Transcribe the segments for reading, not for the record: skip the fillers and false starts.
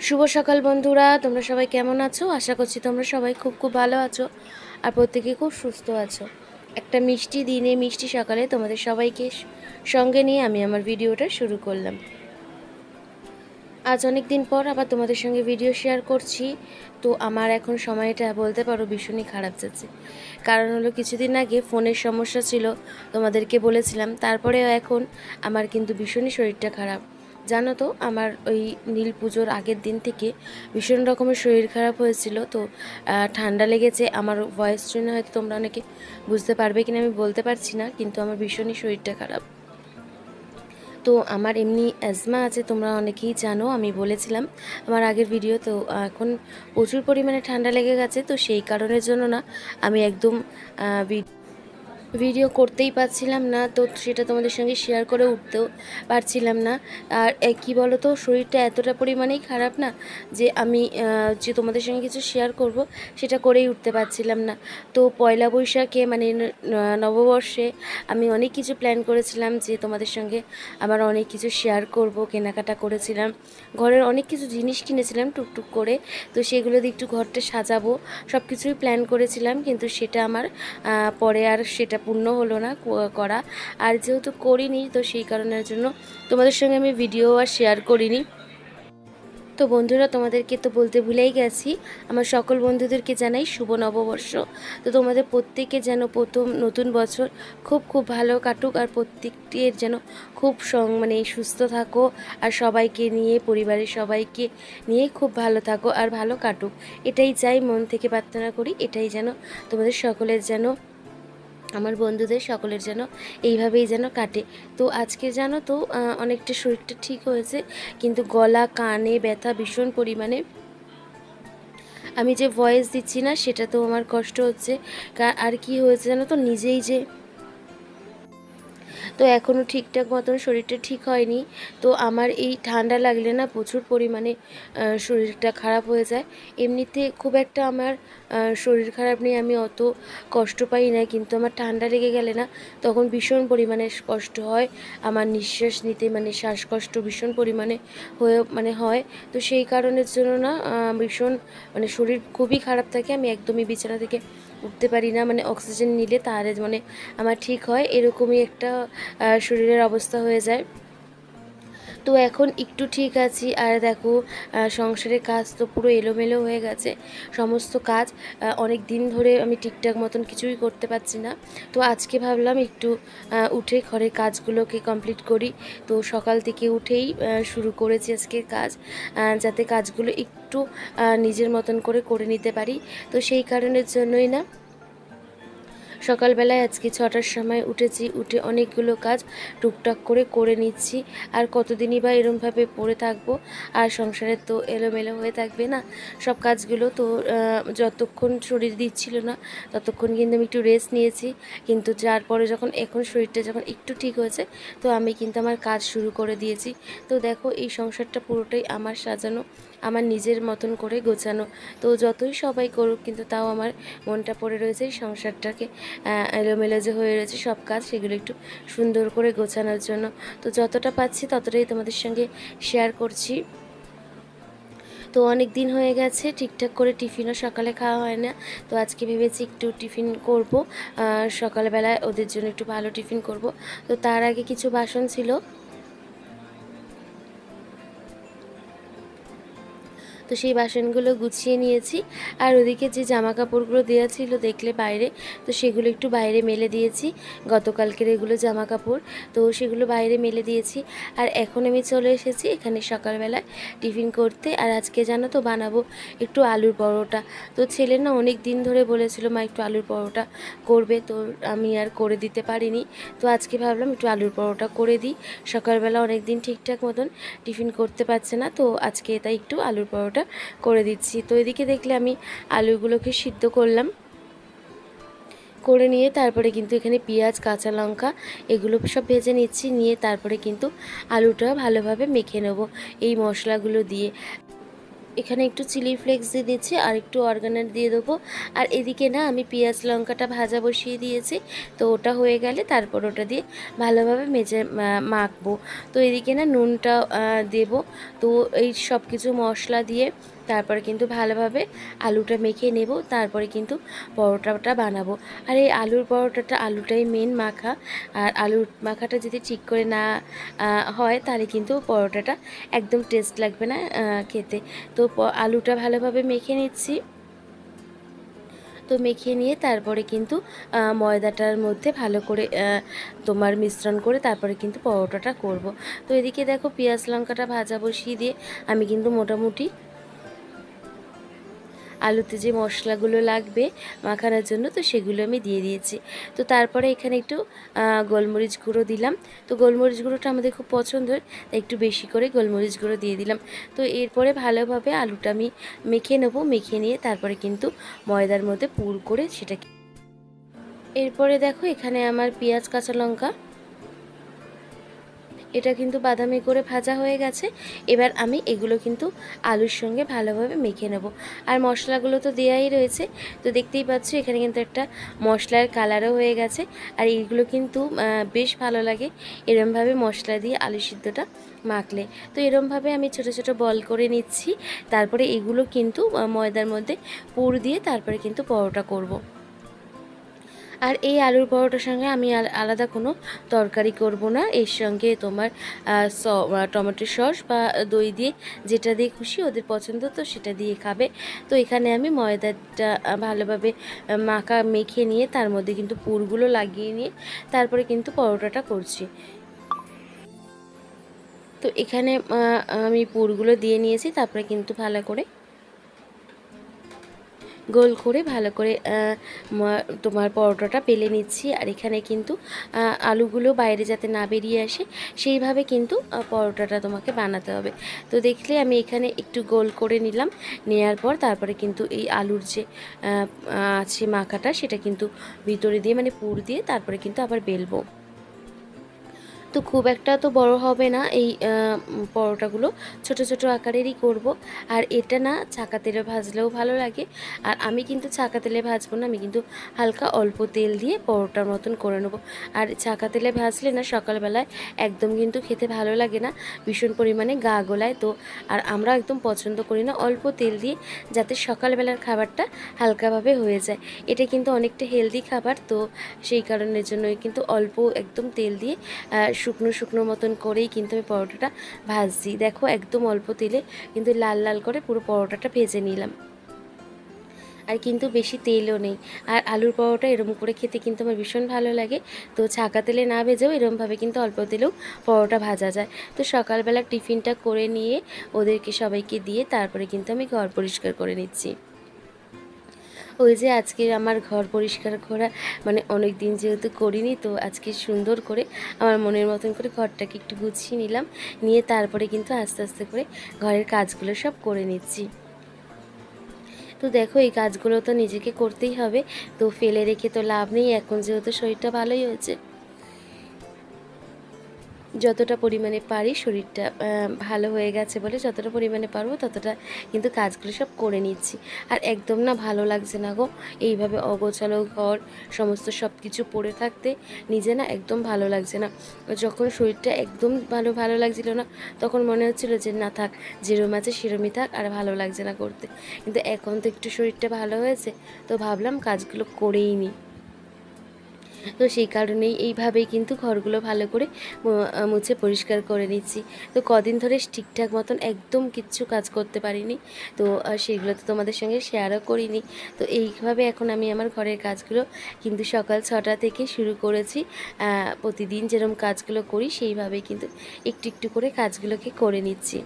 শুভ সকাল বন্ধুরা, তোমরা সবাই কেমন আছো? আশা করছি তোমরা সবাই খুব খুব ভালো আছো আর প্রত্যেকে খুব সুস্থ আছো। একটা মিষ্টি দিনে মিষ্টি সকালে তোমাদের সবাইকে সঙ্গে নিয়ে আমি আমার ভিডিওটা শুরু করলাম। আজ অনেক দিন পর আবার তোমাদের সঙ্গে ভিডিও শেয়ার করছি। তো আমার এখন সময়টা বলতে পারো ভীষণই খারাপ যাচ্ছে। কারণ হলো কিছুদিন আগে ফোনের সমস্যা ছিল, তোমাদেরকে বলেছিলাম। তারপরেও এখন আমার কিন্তু ভীষণই শরীরটা খারাপ। জানো তো, আমার ওই নীল পুজোর আগের দিন থেকে ভীষণ রকমের শরীর খারাপ হয়েছিল। তো ঠান্ডা লেগেছে। আমার ভয়েস শুনে হয়তো তোমরা অনেকে বুঝতে পারবে কিনা আমি বলতে পারছি না, কিন্তু আমার ভীষণই শরীরটা খারাপ। তো আমার এমনি অ্যাজমা আছে, তোমরা অনেকেই জানো, আমি বলেছিলাম আমার আগের ভিডিও। তো এখন প্রচুর পরিমাণে ঠান্ডা লেগে গেছে, তো সেই কারণের জন্য না আমি একদম ভিডিও করতেই পারছিলাম না। তো সেটা তোমাদের সঙ্গে শেয়ার করে উঠতেও পারছিলাম না। আর কী বলো তো, শরীরটা এতটা পরিমাণেই খারাপ না যে আমি যে তোমাদের সঙ্গে কিছু শেয়ার করব সেটা করেই উঠতে পারছিলাম না। তো পয়লা বৈশাখে মানে নববর্ষে আমি অনেক কিছু প্ল্যান করেছিলাম যে তোমাদের সঙ্গে আমার অনেক কিছু শেয়ার করব। কেনাকাটা করেছিলাম, ঘরের অনেক কিছু জিনিস কিনেছিলাম টুকটুক করে। তো সেগুলো দিয়ে একটু ঘরটা সাজাবো, সব কিছুই প্ল্যান করেছিলাম, কিন্তু সেটা আমার পরে আর সেটা পূর্ণ হলো না করা। আর যেহেতু করিনি, তো সেই কারণের জন্য তোমাদের সঙ্গে আমি ভিডিও আর শেয়ার করিনি। তো বন্ধুরা, তোমাদেরকে তো বলতে ভুলেই গেছি, আমার সকল বন্ধুদেরকে জানাই শুভ নববর্ষ। তো তোমাদের প্রত্যেকে যেন প্রথম নতুন বছর খুব খুব ভালো কাটুক, আর প্রত্যেকটির যেন খুব মানে সুস্থ থাকো, আর সবাইকে নিয়ে, পরিবারের সবাইকে নিয়ে খুব ভালো থাকো আর ভালো কাটুক। এটাই চাই, মন থেকে প্রার্থনা করি এটাই যেন তোমাদের সকলের যেন, আমার বন্ধুদের সকলের যেন এইভাবেই যেন কাটে। তো আজকে জানো তো অনেকটা শরীরটা ঠিক হয়েছে, কিন্তু গলা কানে ব্যথা ভীষণ পরিমাণে। আমি যে ভয়েস দিচ্ছি না সেটা তো আমার কষ্ট হচ্ছে। আর কি হয়েছে জানো তো, নিজেই যে তো এখনও ঠিকঠাক মতন শরীরটা ঠিক হয়নি। তো আমার এই ঠান্ডা লাগলে না প্রচুর পরিমাণে শরীরটা খারাপ হয়ে যায়। এমনিতে খুব একটা আমার শরীর খারাপ নেই, আমি অত কষ্ট পাই না, কিন্তু আমার ঠান্ডা লেগে গেলে না তখন ভীষণ পরিমাণে কষ্ট হয়। আমার নিঃশ্বাস নিতে মানে শ্বাসকষ্ট ভীষণ পরিমাণে হয়। তো সেই কারণের জন্য না ভীষণ মানে শরীর খুবই খারাপ থাকে। আমি একদমই বিছানা থেকে উঠতে পারি না, মানে অক্সিজেন নিলে তার মানে আমার ঠিক হয়, এরকমই একটা শরীরের অবস্থা হয়ে যায়। তো এখন একটু ঠিক আছি। আর দেখো, সংসারের কাজ তো পুরো এলোমেলো হয়ে গেছে, সমস্ত কাজ অনেক দিন ধরে আমি ঠিকঠাক মতন কিছুই করতে পারছি না। তো আজকে ভাবলাম একটু উঠে ঘরের কাজগুলোকে কমপ্লিট করি। তো সকাল থেকে উঠেই শুরু করেছি আজকে কাজ, যাতে কাজগুলো একটু নিজের মতন করে করে নিতে পারি। তো সেই কারণের জন্যই না সকালবেলায় আজকে 6টার সময় উঠেছি, উঠে অনেকগুলো কাজ টুকটাক করে করে নিচ্ছি। আর কতদিনই বা এরমভাবে পড়ে থাকবো, আর সংসারে তো এলোমেলো হয়ে থাকবে না সব কাজগুলো। তো যতক্ষণ শরীর দিচ্ছিল না ততক্ষণ কিন্তু আমি একটু রেস্ট নিয়েছি, কিন্তু যার পরে যখন এখন শরীরটা যখন একটু ঠিক হয়েছে, তো আমি কিন্তু আমার কাজ শুরু করে দিয়েছি। তো দেখো, এই সংসারটা পুরোটাই আমার সাজানো, আমার নিজের মতন করে গোছানো। তো যতই সবাই করুক, কিন্তু তাও আমার মনটা পড়ে রয়েছে এই সংসারটাকে এলোমেলো যে হয়ে রয়েছে সব কাজ, সেগুলো একটু সুন্দর করে গোছানোর জন্য। তো যতটা পাচ্ছি ততটাই তোমাদের সঙ্গে শেয়ার করছি। তো অনেক দিন হয়ে গেছে ঠিকঠাক করে টিফিনও সকালে খাওয়া হয় না। তো আজকে ভেবেছি একটু টিফিন করব, সকালবেলায় ওদের জন্য একটু ভালো টিফিন করব। তো তার আগে কিছু বাসন ছিল, তো সেই বাসনগুলো গুছিয়ে নিয়েছি। আর ওদিকে যে জামা কাপড়গুলো দেওয়া ছিল দেখলে বাইরে, তো সেগুলো একটু বাইরে মেলে দিয়েছি। গতকালকের এগুলো জামা কাপড়, তো সেগুলো বাইরে মেলে দিয়েছি। আর এখন আমি চলে এসেছি এখানে সকালবেলায় টিফিন করতে। আর আজকে জানো তো বানাবো একটু আলুর পরোটা। তো ছেলে না অনেক দিন ধরে বলেছিল মা একটু আলুর পরোটা করবে, তো আমি আর করে দিতে পারিনি। তো আজকে ভাবলাম একটু আলুর পরোটা করে দিই। সকালবেলা অনেক দিন ঠিকঠাক মতন টিফিন করতে পারছে না, তো আজকে তাই একটু আলুর পরোটা করে দিচ্ছি। তো এদিকে দেখলে আমি আলুগুলোকে সিদ্ধ করলাম, করে নিয়ে তারপরে কিন্তু এখানে পেঁয়াজ কাঁচা লঙ্কা এগুলো সব ভেজে নিচ্ছি, নিয়ে তারপরে কিন্তু আলুটা ভালোভাবে মেখে নেব এই মশলাগুলো দিয়ে। এখানে একটু চিলি ফ্লেক্স দিয়ে দিচ্ছি আর একটু অর্গানার দিয়ে দেবো। আর এদিকে না আমি পেঁয়াজ লঙ্কাটা ভাজা বসিয়ে দিয়েছি, তো ওটা হয়ে গেলে তারপর ওটা দিয়ে ভালোভাবে মাখবো। তো এদিকে না নুনটা দেবো। তো এই সব কিছু মশলা দিয়ে তারপরে কিন্তু ভালোভাবে আলুটা মেখে নেব, তারপরে কিন্তু পরোটাটা বানাবো। আর এই আলুর পরোটাটা, আলুটাই মেন মাখা। আর আলুর মাখাটা যদি ঠিক করে না হয় তাহলে কিন্তু পরোটাটা একদম টেস্ট লাগবে না খেতে। তো আলুটা ভালোভাবে মেখে নিচ্ছি। তো মেখে নিয়ে তারপরে কিন্তু ময়দাটার মধ্যে ভালো করে তোমার মিশ্রণ করে তারপরে কিন্তু পরোটাটা করব। তো এদিকে দেখো পেঁয়াজ লঙ্কাটা ভাজা বসিয়ে দিয়ে আমি কিন্তু মোটামুটি আলুতে যে মশলাগুলো লাগবে মাখানোর জন্য, তো সেগুলো আমি দিয়ে দিয়েছি। তো তারপরে এখানে একটু গোলমরিচ গুঁড়ো দিলাম। তো গোলমরিচ গুঁড়োটা আমাদের খুব পছন্দের, তাই একটু বেশি করে গোলমরিচ গুঁড়ো দিয়ে দিলাম। তো এরপরে ভালোভাবে আলুটা আমি মেখে নেব। মেখে নিয়ে তারপরে কিন্তু ময়দার মধ্যে পুর করে সেটাকে, এরপরে দেখো এখানে আমার পেঁয়াজ কাঁচা লঙ্কা এটা কিন্তু বাদামি করে ভাজা হয়ে গেছে। এবার আমি এগুলো কিন্তু আলুর সঙ্গে ভালোভাবে মেখে নেব। আর মশলাগুলো তো দেওয়াই রয়েছে, তো দেখতেই পাচ্ছ এখানে কিন্তু একটা মশলার কালারও হয়ে গেছে। আর এইগুলো কিন্তু বেশ ভালো লাগে এরমভাবে মশলা দিয়ে আলু সিদ্ধটা মাখলে। তো এরমভাবে আমি ছোট ছোট বল করে নিচ্ছি। তারপরে এগুলো কিন্তু ময়দার মধ্যে পুর দিয়ে তারপরে কিন্তু পরোটা করব। আর এই আলুর পরোটার সঙ্গে আমি আলাদা কোনো তরকারি করব না। এর সঙ্গে তোমার টমেটো সস বা দই দিয়ে, যেটা দিয়ে খুশি ওদের পছন্দ তো সেটা দিয়ে খাবে। তো এখানে আমি ময়দাটা ভালোভাবে মেখে নিয়ে তার মধ্যে কিন্তু পুরগুলো লাগিয়ে নিয়ে তারপরে কিন্তু পরোটাটা করছি। তো এখানে আমি পুরগুলো দিয়ে নিয়েছি, তারপরে কিন্তু ভালো করে গোল করে ভালো করে তোমার পরোটাটা বেলে নিচ্ছি। আর এখানে কিন্তু আলুগুলো বাইরে যাতে না বেরিয়ে আসে সেইভাবে কিন্তু পরোটাটা তোমাকে বানাতে হবে। তো দেখলে আমি এখানে একটু গোল করে নিলাম। নেওয়ার পর তারপরে কিন্তু এই আলুর যে আছে মাখাটা সেটা কিন্তু ভিতরে দিয়ে মানে পুর দিয়ে তারপরে কিন্তু আবার বেলবো। তো খুব একটা তো বড় হবে না এই পরোটাগুলো, ছোট ছোট আকারেরই করব। আর এটা না ছাঁকা তেলে ভাজলেও ভালো লাগে। আর আমি কিন্তু ছাঁকা তেলে ভাজবো না, আমি কিন্তু হালকা অল্প তেল দিয়ে পরোটার মতন করে নেবো। আর ছাঁকা তেলে ভাজলে না সকালবেলায় একদম কিন্তু খেতে ভালো লাগে না, ভীষণ পরিমাণে গা গোলায়। তো আর আমরা একদম পছন্দ করি না, অল্প তেল দিয়ে যাতে সকালবেলার খাবারটা হালকাভাবে হয়ে যায়। এটা কিন্তু অনেকটা হেলদি খাবার, তো সেই কারণের জন্যই কিন্তু অল্প একদম তেল দিয়ে শুকনো শুকনো মতন করেই কিন্তু আমি পরোটাটা ভাজছি। দেখো একদম অল্প তেলে কিন্তু লাল লাল করে পুরো পরোটাটা ভেজে নিলাম। আর কিন্তু বেশি তেলও নেই। আর আলুর পরোটা এরকম করে খেতে কিন্তু আমার ভীষণ ভালো লাগে। তো ছাঁকা তেলে না ভেজেও এরকমভাবে কিন্তু অল্প তেলেও পরোটা ভাজা যায়। তো সকালবেলা টিফিনটা করে নিয়ে ওদেরকে সবাইকে দিয়ে তারপরে কিন্তু আমি ঘর পরিষ্কার করে নিচ্ছি। ওই যে আজকে আমার ঘর পরিষ্কার করা মানে অনেক দিন যেহেতু করিনি, তো আজকে সুন্দর করে আমার মনের মতন করে ঘরটাকে একটু গুছিয়ে নিলাম। নিয়ে তারপরে কিন্তু আস্তে আস্তে করে ঘরের কাজগুলো সব করে নিচ্ছি। তো দেখো এই কাজগুলো তো নিজেকে করতেই হবে, তো ফেলে রেখে তো লাভ নেই। এখন যেহেতু শরীরটা ভালোই হয়েছে, যতটা পরিমাণে পারি শরীরটা ভালো হয়ে গেছে বলে যতটা পরিমাণে পারবো ততটা কিন্তু কাজগুলো সব করে নিচ্ছি। আর একদম না ভালো লাগছে না গো এইভাবে অগোছালো ঘর সমস্ত সব কিছু পড়ে থাকতে, নিজে না একদম ভালো লাগছে না। যখন শরীরটা একদম ভালো লাগছিল না তখন মনে হচ্ছিল যে না থাক, যেরম আছে সেরমই থাক, আর ভালো লাগছে না করতে। কিন্তু এখন তো একটু শরীরটা ভালো হয়েছে, তো ভাবলাম কাজগুলো করেই নিই। তো সেই কারণেই এইভাবেই কিন্তু ঘরগুলো ভালো করে মুছে পরিষ্কার করে নিচ্ছি। তো কদিন ধরে ঠিকঠাক মতন একদম কিচ্ছু কাজ করতে পারিনি, তো সেগুলো তো তোমাদের সঙ্গে শেয়ারও করিনি। তো এইভাবে এখন আমি আমার ঘরের কাজগুলো কিন্তু সকাল 6টা থেকে শুরু করেছি। প্রতিদিন যেরকম কাজগুলো করি সেইভাবেই কিন্তু একটু একটু করে কাজগুলোকে করে নিচ্ছি।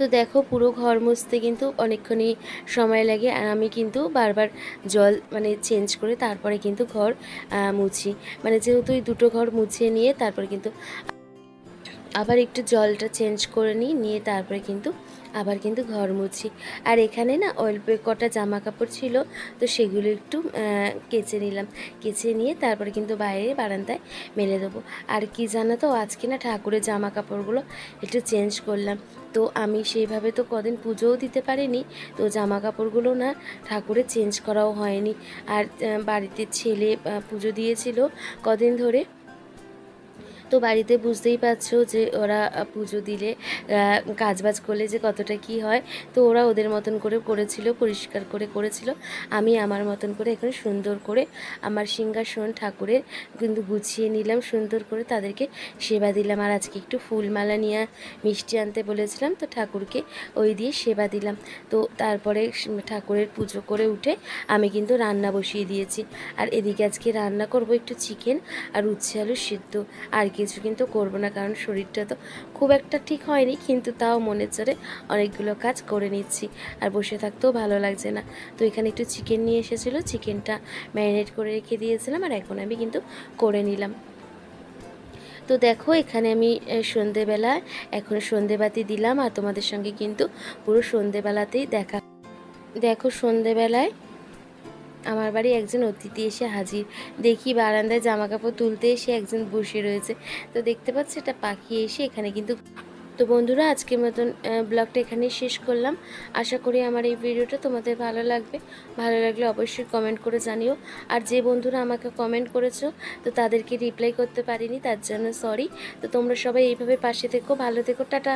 তো দেখো পুরো ঘর মুছতে কিন্তু অনেকক্ষণই সময় লাগে। আর আমি কিন্তু বারবার জল মানে চেঞ্জ করে তারপরে কিন্তু ঘর মুছি। মানে যেহেতু এই দুটো ঘর মুছিয়ে নিয়ে তারপরে কিন্তু আবার একটু জলটা চেঞ্জ করে নিয়ে তারপরে কিন্তু আবার কিন্তু ঘর মুছি। আর এখানে না অল্প কটা জামা কাপড় ছিল, তো সেগুলো একটু কেচে নিলাম। কেচে নিয়ে তারপরে কিন্তু বাইরে বারান্দায় মেলে দেবো। আর কি জানো তো, আজকে না ঠাকুরের জামা কাপড়গুলো একটু চেঞ্জ করলাম। তো আমি সেইভাবে তো কদিন পুজোও দিতে পারিনি, তো জামা কাপড়গুলো না ঠাকুরের চেঞ্জ করাও হয়নি। আর বাড়িতে ছেলে পুজো দিয়েছিল কদিন ধরে, তো বাড়িতে বুঝতেই পারছো যে ওরা পুজো দিলে কাজবাজ করলে যে কতটা কি হয়। তো ওরা ওদের মতন করে করেছিল, পরিষ্কার করে করেছিল। আমি আমার মতন করে এখন সুন্দর করে আমার সিংহাসন ঠাকুরের কিন্তু গুছিয়ে নিলাম, সুন্দর করে তাদেরকে সেবা দিলাম। আর আজকে একটু ফুলমালা নিয়ে মিষ্টি আনতে বলেছিলাম, তো ঠাকুরকে ওই দিয়ে সেবা দিলাম। তো তারপরে ঠাকুরের পুজো করে উঠে আমি কিন্তু রান্না বসিয়ে দিয়েছি। আর এদিকে আজকে রান্না করব একটু চিকেন আর উচ্ছে আলু সিদ্ধ। আর কিছু কিন্তু করব না, কারণ শরীরটা তো খুব একটা ঠিক হয়নি, কিন্তু তাও মনের জোরে অনেকগুলো কাজ করে নিচ্ছি। আর বসে থাকতেও ভালো লাগছে না। তো এখানে একটু চিকেন নিয়ে এসেছিলো, চিকেনটা ম্যারিনেট করে রেখে দিয়েছিলাম, আর এখন আমি কিন্তু করে নিলাম। তো দেখো এখানে আমি সন্ধেবেলায় এখন সন্ধেবাতি দিলাম, আর তোমাদের সঙ্গে কিন্তু পুরো সন্ধেবেলাতেই দেখো সন্ধেবেলায় আমার বাড়ি একজন অতিথি এসে হাজির। দেখি বারান্দায় জামা কাপড় তুলতে এসে একজন বসে রয়েছে। তো দেখতে পাচ্ছি এটা পাখি এসে এখানে কিন্তু। তো বন্ধুরা, আজকের মতন ব্লগটা এখানেই শেষ করলাম। আশা করি আমার এই ভিডিওটা তোমাদের ভালো লাগবে। ভালো লাগলে অবশ্যই কমেন্ট করে জানিও। আর যে বন্ধুরা আমাকে কমেন্ট করেছো, তো তাদেরকে রিপ্লাই করতে পারিনি, তার জন্য সরি। তো তোমরা সবাই এইভাবে পাশে থেকো, ভালো থেকো, টাটা।